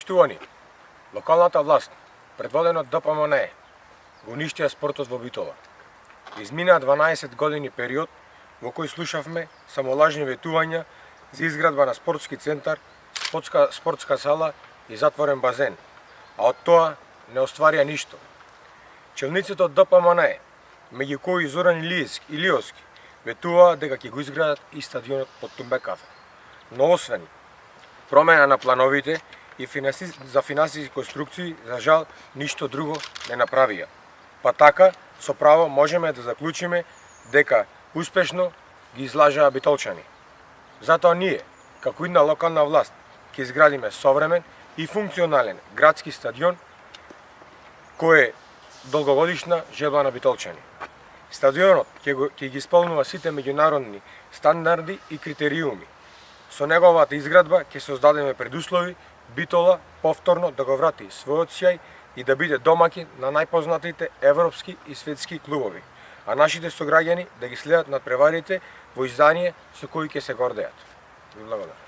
Почитувани, локалната власт, предводена од ДПМН, го уништија спортот во Битола. Изминаа 12 години период во кој слушавме само лажни ветувања за изградба на спортски центар, спортска сала и затворен базен, а од тоа не остварија ништо. Челниците од ДПМН, меѓу кои Зоран Илиовски, ветуваа дека ќе го изградат и стадионот под Тумбекафе. Но освен промена на плановите и за финансиски конструкции, за жал, ништо друго не направија. Па така, со право можеме да заклучиме дека успешно ги излажаа битолчани. Затоа ние, како една локална власт, ќе изградиме современ и функционален градски стадион кој е долгогодишна желба на битолчани. Стадионот ќе ги исполнува сите меѓународни стандарди и критериуми. Со неговата изградба ќе создадеме предуслови Битола повторно да го врати својот сјај и да биде домаќин на најпознатите европски и светски клубови, а нашите сограѓани да ги следат надпреварите во издание со кои ќе се гордеат. Ви благодарам.